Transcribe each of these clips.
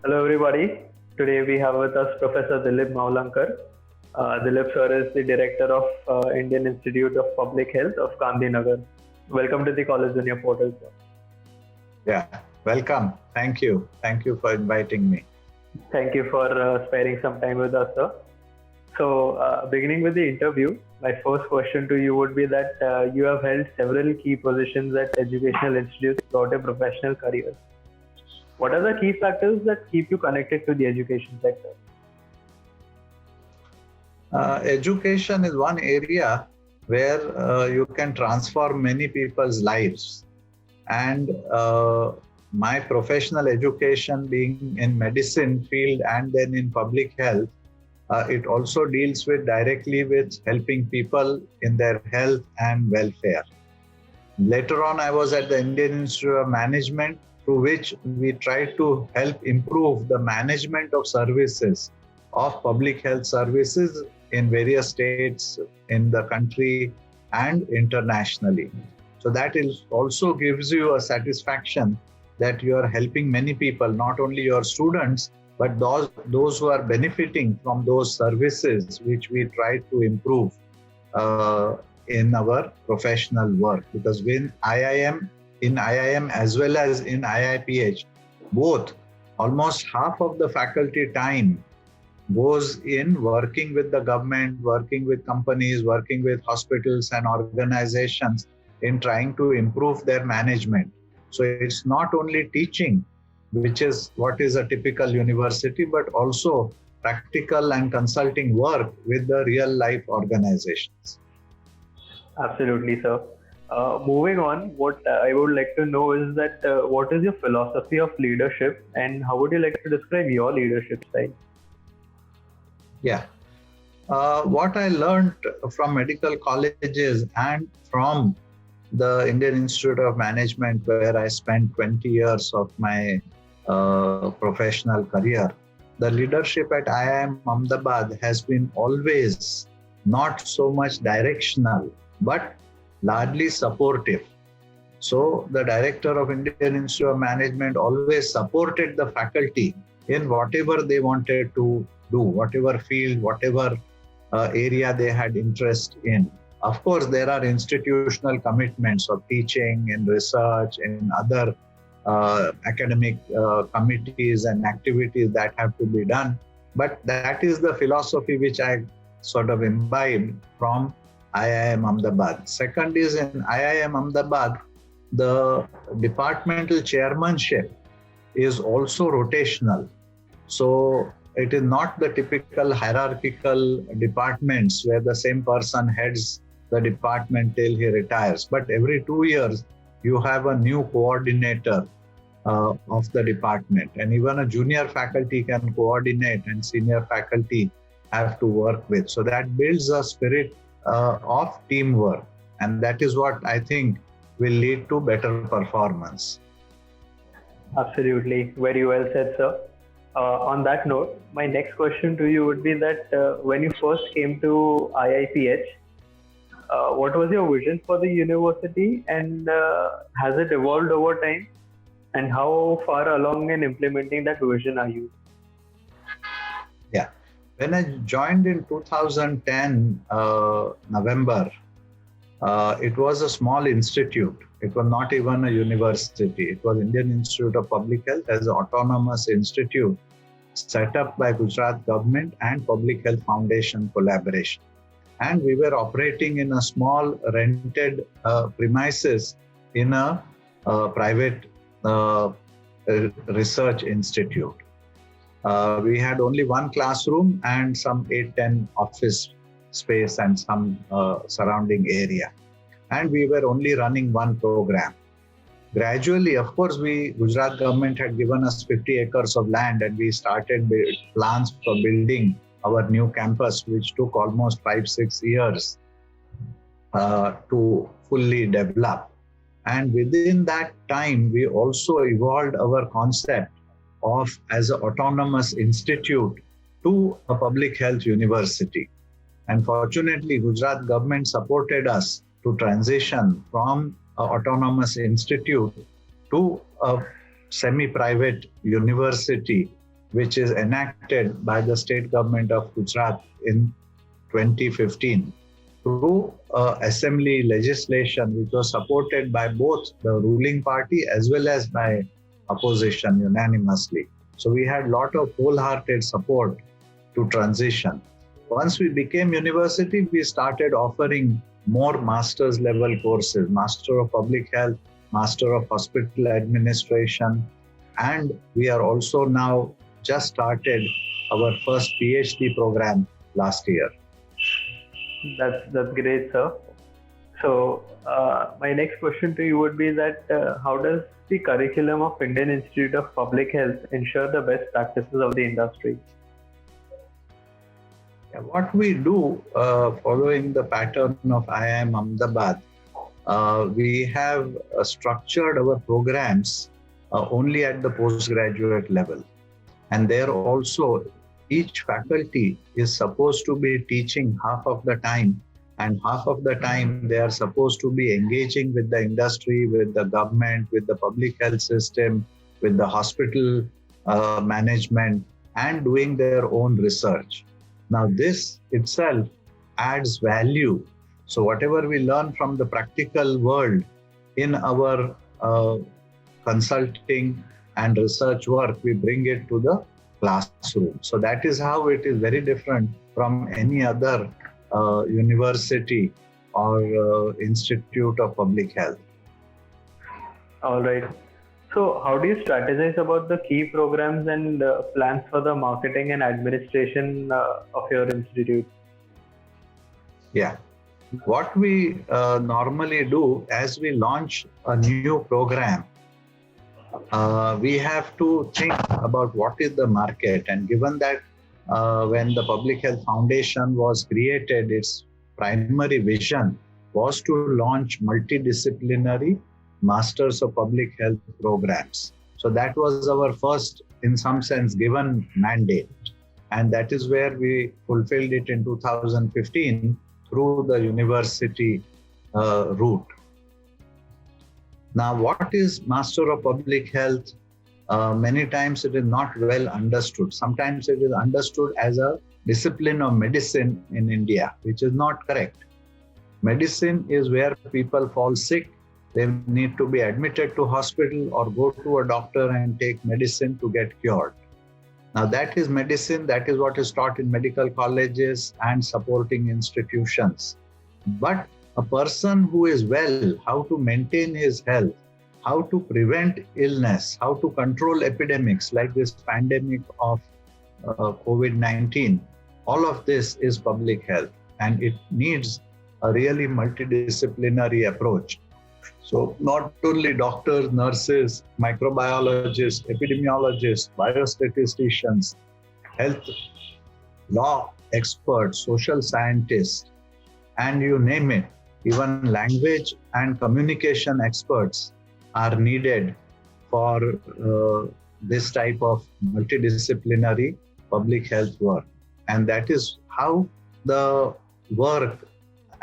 Hello, everybody. Today we have with us Professor Dilip Maulankar. Dilip sir is the director of Indian Institute of Public Health of Gandhinagar. Welcome to the College Junior Portal, sir. Yeah, welcome. Thank you. Thank you for inviting me. Thank you for sparing some time with us, sir. So, beginning with the interview, my first question to you would be that you have held several key positions at educational institutes throughout your professional career. What are the key factors that keep you connected to the education sector? Education is one area where you can transform many people's lives. And my professional education being in medicine field and then in public health, it also deals with directly with helping people in their health and welfare. Later on, I was at the Indian Institute of Management, through which we tried to help improve the management of services, of public health services in various states in the country and internationally. So that is also gives you a satisfaction that you are helping many people, not only your students, but those who are benefiting from those services which we try to improve in our professional work. Because in IIM as well as in IIPH, both, almost half of the faculty time goes in working with the government, working with companies, working with hospitals and organizations in trying to improve their management. So it's not only teaching, which is what is a typical university, but also practical and consulting work with the real life organizations. Absolutely, sir. Moving on, what I would like to know is that what is your philosophy of leadership and how would you like to describe your leadership style? Yeah. What I learned from medical colleges and from the Indian Institute of Management, where I spent 20 years of my professional career, the leadership at IIM Ahmedabad has been always not so much directional, but largely supportive. So the director of Indian Institute of Management always supported the faculty in whatever they wanted to do, whatever field, whatever area they had interest in. Of course, there are institutional commitments of teaching and research and other academic committees and activities that have to be done. But that is the philosophy which I sort of imbibed from IIM Ahmedabad. Second is in IIM Ahmedabad, the departmental chairmanship is also rotational. So it is not the typical hierarchical departments where the same person heads the department till he retires. But every 2 years, you have a new coordinator of the department. And even a junior faculty can coordinate and senior faculty have to work with. So that builds a spirit of teamwork. And that is what I think will lead to better performance. Absolutely. Very well said, sir. On that note, my next question to you would be that when you first came to IIPH, what was your vision for the university and has it evolved over time? And how far along in implementing that vision are you? Yeah. When I joined in 2010, November, it was a small institute. It was not even a university. It was Indian Institute of Public Health as an autonomous institute set up by Gujarat government and Public Health Foundation collaboration. And we were operating in a small rented premises in a private research institute. We had only one classroom and some 8-10 office space and some surrounding area. And we were only running one program. Gradually, of course, Gujarat government had given us 50 acres of land and we started plans for building our new campus, which took almost 5-6 years to fully develop. And within that time, we also evolved our concept of as an autonomous institute to a public health university. And fortunately, Gujarat government supported us to transition from an autonomous institute to a semi-private university which is enacted by the state government of Gujarat in 2015 through assembly legislation, which was supported by both the ruling party as well as by opposition unanimously. So we had a lot of wholehearted support to transition. Once we became university, we started offering more master's level courses, Master of Public Health, Master of Hospital Administration, and we are also now just started our first PhD program last year. That's great, sir. So my next question to you would be that how does the curriculum of Indian Institute of Public Health ensure the best practices of the industry? What we do, following the pattern of IIM Ahmedabad, we have structured our programs only at the postgraduate level. And there also, each faculty is supposed to be teaching half of the time, and half of the time they are supposed to be engaging with the industry, with the government, with the public health system, with the hospital management, and doing their own research. Now, this itself adds value. So whatever we learn from the practical world in our consulting and research work, we bring it to the classroom. So that is how it is very different from any other university or institute of public health. All right. So how do you strategize about the key programs and plans for the marketing and administration of your institute? Yeah. What we normally do as we launch a new program, we have to think about what is the market. And given that when the Public Health Foundation was created, its primary vision was to launch multidisciplinary Masters of Public Health programs. So that was our first, in some sense, given mandate. And that is where we fulfilled it in 2015 through the university route. Now, what is Master of Public Health? Many times it is not well understood. Sometimes it is understood as a discipline of medicine in India, which is not correct. Medicine is where people fall sick. They need to be admitted to hospital or go to a doctor and take medicine to get cured. Now that is medicine, that is what is taught in medical colleges and supporting institutions. But a person who is well, how to maintain his health, how to prevent illness, how to control epidemics like this pandemic of COVID-19, all of this is public health, and it needs a really multidisciplinary approach. So not only doctors, nurses, microbiologists, epidemiologists, biostatisticians, health law experts, social scientists, and you name it, even language and communication experts are needed for this type of multidisciplinary public health work. And that is how the work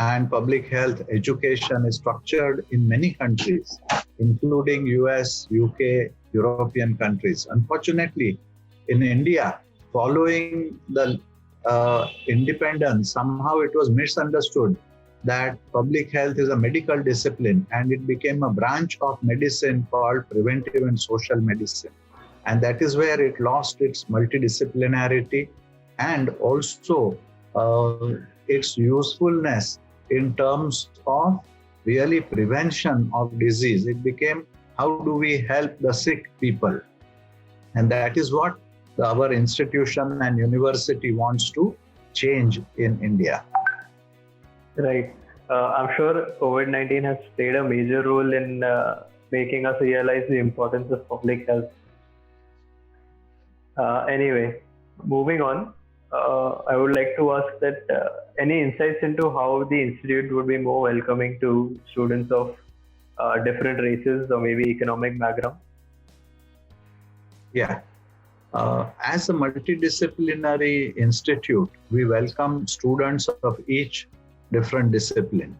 and public health education is structured in many countries, including US, UK, European countries. Unfortunately, in India, following the independence, somehow it was misunderstood that public health is a medical discipline, and it became a branch of medicine called preventive and social medicine. And that is where it lost its multidisciplinarity and also its usefulness in terms of really prevention of disease. It became, how do we help the sick people? And that is what our institution and university wants to change in India. Right. I'm sure COVID-19 has played a major role in making us realize the importance of public health. Anyway, moving on, I would like to ask that any insights into how the institute would be more welcoming to students of different races or maybe economic background? Yeah. As a multidisciplinary institute, we welcome students of each different discipline.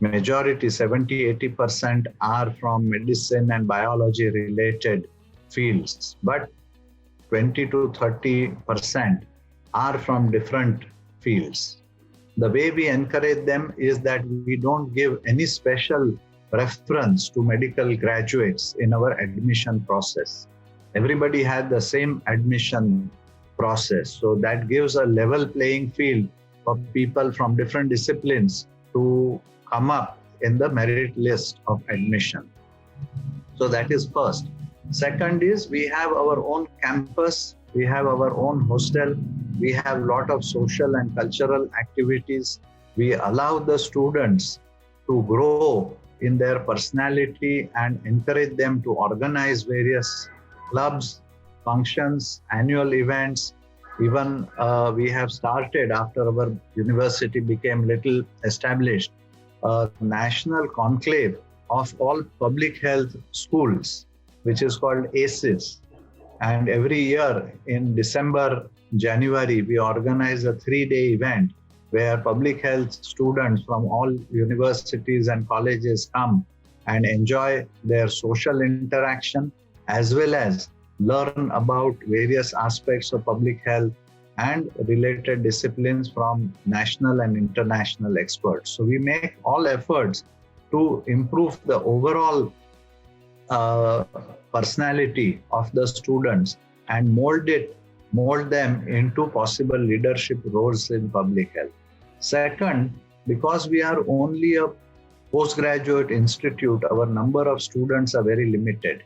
Majority, 70-80% are from medicine and biology related fields. But 20 to 30% are from different fields. The way we encourage them is that we don't give any special preference to medical graduates in our admission process. Everybody had the same admission process. So that gives a level playing field for people from different disciplines to come up in the merit list of admission. So that is first. Second is we have our own campus, we have our own hostel, we have a lot of social and cultural activities. We allow the students to grow in their personality and encourage them to organize various clubs, functions, annual events. Even we have started, after our university became little established, a national conclave of all public health schools, which is called ACES. And every year in December, January, we organize a 3-day event where public health students from all universities and colleges come and enjoy their social interaction, as well as learn about various aspects of public health and related disciplines from national and international experts. So we make all efforts to improve the overall personality of the students and mold them into possible leadership roles in public health. Second, because we are only a postgraduate institute, our number of students are very limited.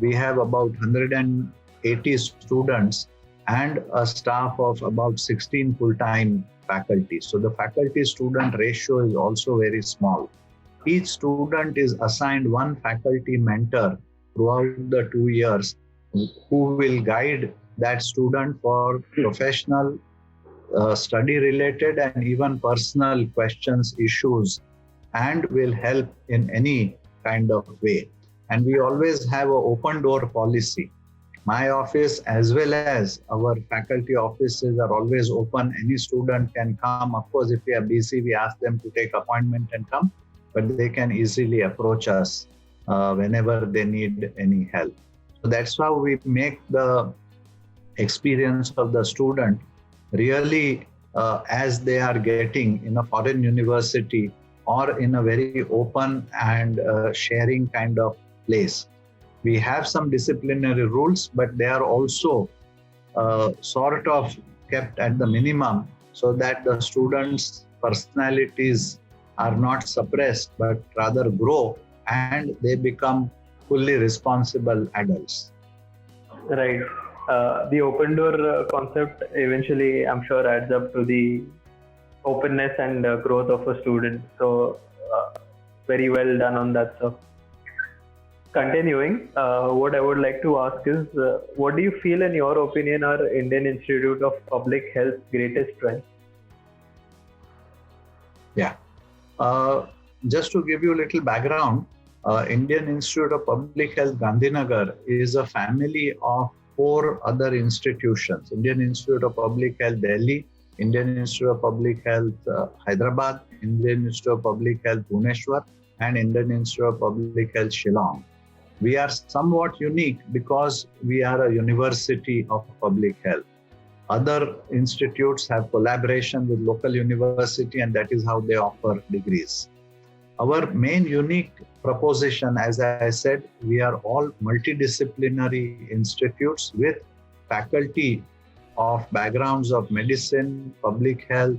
We have about 180 students and a staff of about 16 full-time faculty. So the faculty-student ratio is also very small. Each student is assigned one faculty mentor throughout the 2 years who will guide that student for professional, study-related and even personal questions, issues, and will help in any kind of way. And we always have an open door policy. My office as well as our faculty offices are always open. Any student can come. Of course, if we are busy, we ask them to take appointment and come, but they can easily approach us whenever they need any help. So that's how we make the experience of the student really as they are getting in a foreign university or in a very open and sharing kind of place. We have some disciplinary rules, but they are also sort of kept at the minimum so that the students' personalities are not suppressed, but rather grow and they become fully responsible adults. Right. The open door concept eventually, I'm sure, adds up to the openness and growth of a student. So, very well done on that, sir. Continuing, what I would like to ask is, what do you feel, in your opinion, are Indian Institute of Public Health's greatest strengths? Yeah. Just to give you a little background, Indian Institute of Public Health Gandhinagar is a family of 4 other institutions: Indian Institute of Public Health Delhi, Indian Institute of Public Health Hyderabad, Indian Institute of Public Health Bhubaneswar, and Indian Institute of Public Health Shillong. We are somewhat unique because we are a university of public health. Other institutes have collaboration with local university, and that is how they offer degrees. Our main unique proposition, as I said, we are all multidisciplinary institutes with faculty of backgrounds of medicine, public health,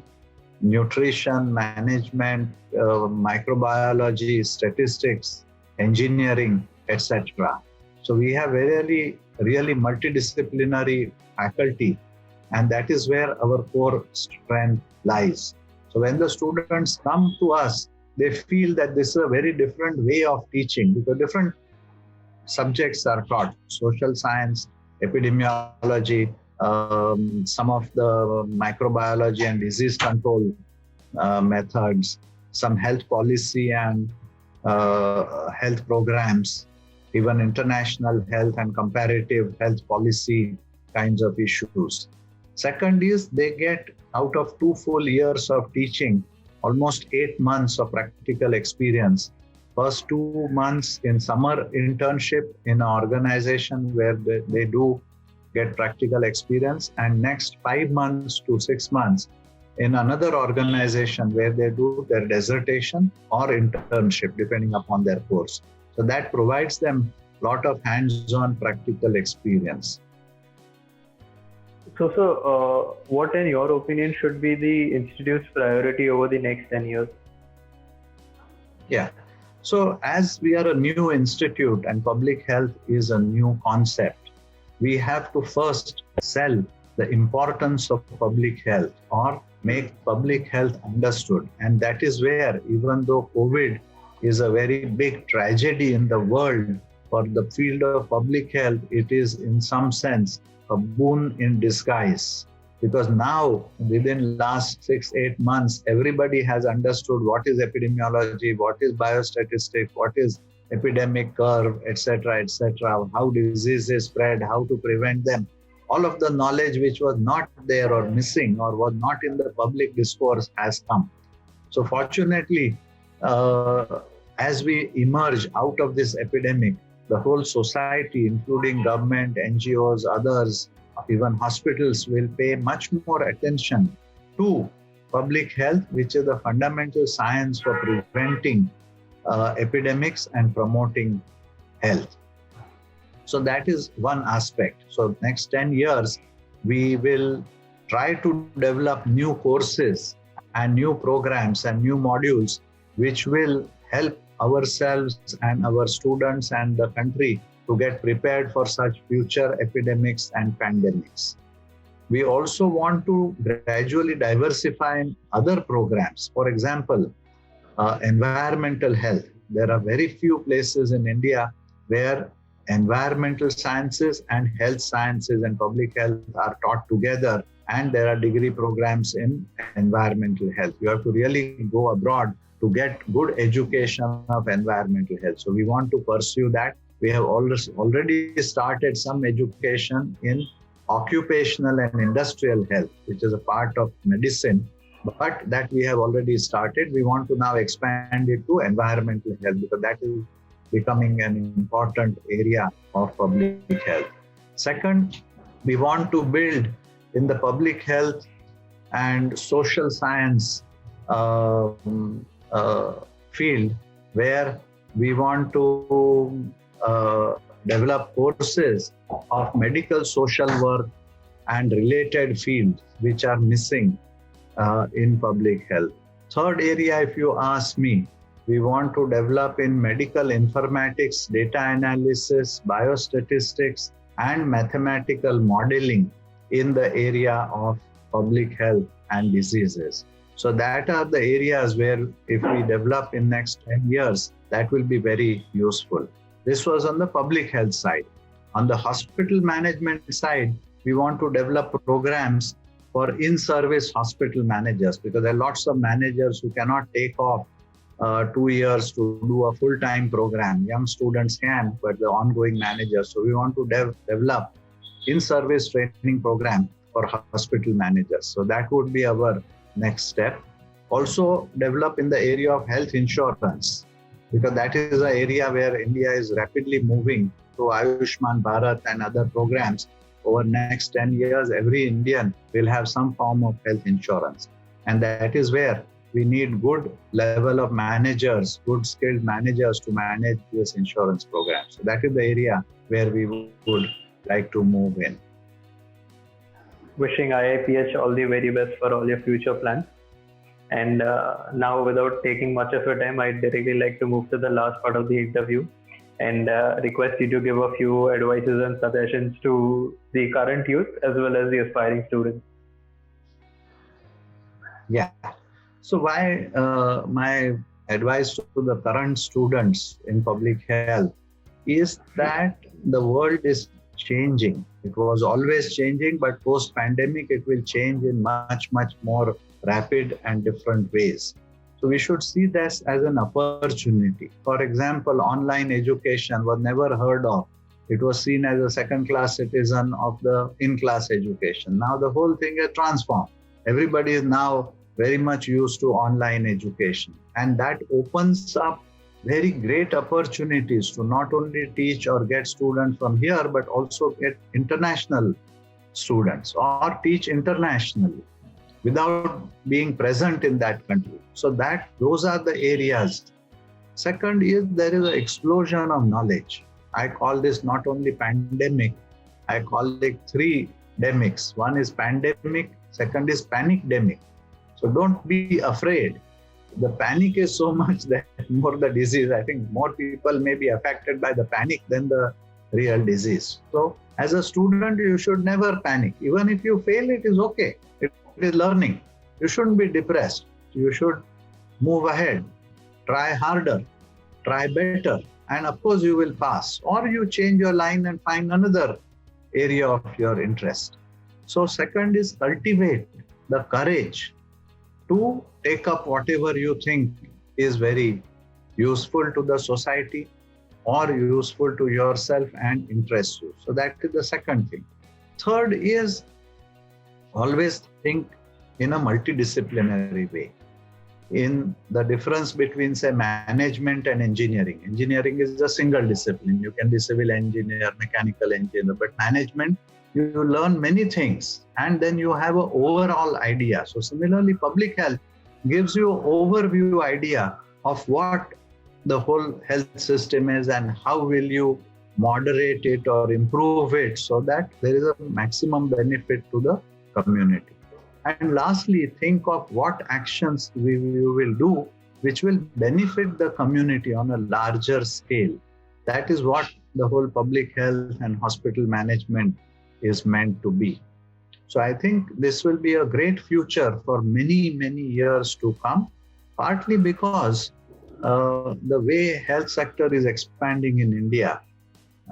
nutrition, management, microbiology, statistics, engineering, etc. So we have really multidisciplinary faculty, and that is where our core strength lies. So when the students come to us, they feel that this is a very different way of teaching because different subjects are taught: social science, epidemiology, some of the microbiology and disease control methods, some health policy and health programs, even international health and comparative health policy kinds of issues. Second is they get, out of 2 full years of teaching, almost 8 months of practical experience. First 2 months in summer internship in an organization where they do get practical experience, and next 5 months to 6 months in another organization where they do their dissertation or internship, depending upon their course. So that provides them a lot of hands-on practical experience. So, what in your opinion should be the institute's priority over the next 10 years? Yeah. So as we are a new institute and public health is a new concept, we have to first sell the importance of public health or make public health understood. And that is where, even though COVID is a very big tragedy in the world, for the field of public health, it is in some sense a boon in disguise. Because now, within last 6-8 months, everybody has understood what is epidemiology, what is biostatistics, what is epidemic curve, etc., how diseases spread, how to prevent them. All of the knowledge which was not there or missing or was not in the public discourse has come. So fortunately, as we emerge out of this epidemic, the whole society, including government, NGOs, others, even hospitals, will pay much more attention to public health, which is the fundamental science for preventing epidemics and promoting health. So that is one aspect. So next 10 years, we will try to develop new courses and new programs and new modules, which will help ourselves and our students and the country to get prepared for such future epidemics and pandemics. We also want to gradually diversify in other programs. For example, environmental health. There are very few places in India where environmental sciences and health sciences and public health are taught together, and there are degree programs in environmental health. You have to really go abroad to get good education of environmental health. So we want to pursue that. We have already started some education in occupational and industrial health, which is a part of medicine, but that we have already started. We want to now expand it to environmental health because that is becoming an important area of public health. Second, we want to build in the public health and social science field, where we want to develop courses of medical social work and related fields which are missing in public health. Third area, if you ask me, we want to develop in medical informatics, data analysis, biostatistics, and mathematical modeling in the area of public health and diseases. So that are the areas where if we develop in next 10 years, that will be very useful. This was on the public health side. On the hospital management side, we want to develop programs for in-service hospital managers, because there are lots of managers who cannot take off 2 years to do a full-time program. Young students can, but the ongoing managers. So we want to develop in-service training program for hospital managers. So that would be our next step. Also develop in the area of health insurance, because that is an area where India is rapidly moving to Ayushman Bharat and other programs. Over next 10 years, every Indian will have some form of health insurance. And that is where we need good level of managers, good skilled managers to manage this insurance program. So that is the area where we would like to move in. Wishing IIPH all the very best for all your future plans. And now, without taking much of your time, I'd directly like to move to the last part of the interview and request you to give a few advices and suggestions to the current youth as well as the aspiring students. Yeah. So my advice to the current students in public health is that the world is changing. It was always changing, but post-pandemic, it will change in much, much more rapid and different ways. So we should see this as an opportunity. For example, online education was never heard of. It was seen as a second-class citizen of the in-class education. Now the whole thing has transformed. Everybody is now very much used to online education. And that opens up very great opportunities to not only teach or get students from here, but also get international students or teach internationally without being present in that country. So those are the areas. Second is there is an explosion of knowledge. I call this not only pandemic, I call it three demics. One is pandemic, second is panicdemic. So don't be afraid. The panic is so much that more the disease. I think more people may be affected by the panic than the real disease. So as a student, you should never panic. Even if you fail, it is okay. It is learning. You shouldn't be depressed. You should move ahead, try harder, try better, and of course you will pass. Or you change your line and find another area of your interest. So second is cultivate the courage to take up whatever you think is very useful to the society or useful to yourself and interests you. So that is the second thing. Third is always think in a multidisciplinary way. In the difference between, say, management and engineering. Engineering is a single discipline. You can be civil engineer, mechanical engineer, but management, you learn many things and then you have an overall idea. So similarly, public health gives you an overview idea of what the whole health system is and how will you moderate it or improve it so that there is a maximum benefit to the community. And lastly, think of what actions we will do which will benefit the community on a larger scale. That is what the whole public health and hospital management is meant to be. So I think this will be a great future for many, many years to come, partly because the way health sector is expanding in India.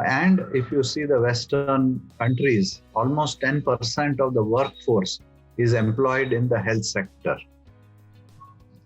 And if you see the Western countries, almost 10% of the workforce is employed in the health sector.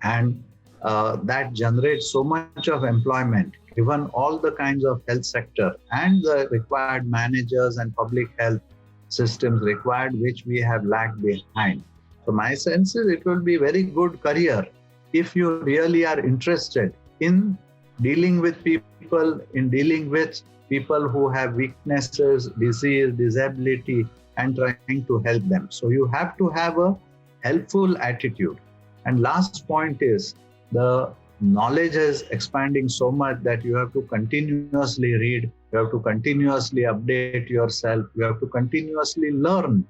And that generates so much of employment, given all the kinds of health sector and the required managers and public health systems required, which we have lagged behind. So my sense is it will be a very good career if you really are interested in dealing with people, in dealing with people who have weaknesses, disease, disability, and trying to help them. So you have to have a helpful attitude. And last point is the knowledge is expanding so much that you have to continuously read, you have to continuously update yourself, you have to continuously learn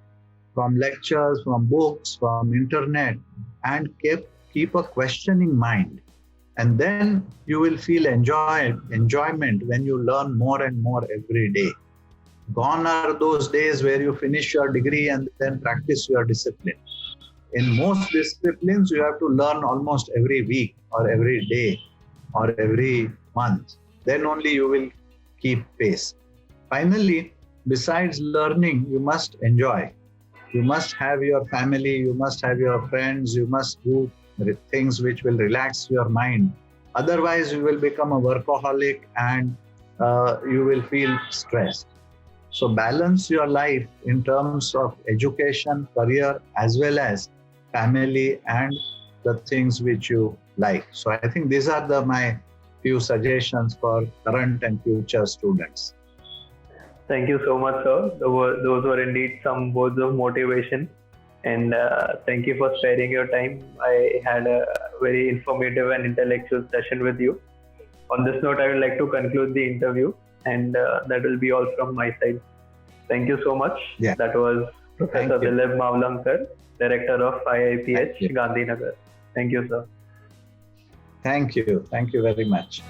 from lectures, from books, from internet, and keep a questioning mind. And then you will feel enjoyment when you learn more and more every day. Gone are those days where you finish your degree and then practice your discipline. In most disciplines, you have to learn almost every week or every day or every month. Then only you will keep pace. Finally, besides learning, you must enjoy. You must have your family, you must have your friends, you must do things which will relax your mind. Otherwise, you will become a workaholic and you will feel stressed. So balance your life in terms of education, career, as well as family and the things which you like. So I think these are my few suggestions for current and future students. Thank you so much, sir. Those were indeed some words of motivation. And thank you for sparing your time. I had a very informative and intellectual session with you. On this note, I would like to conclude the interview, and that will be all from my side. Thank you so much. Yeah. That was Professor Dilip Mavlankar, Director of IIPH, Gandhinagar. Thank you, sir. Thank you. Thank you very much.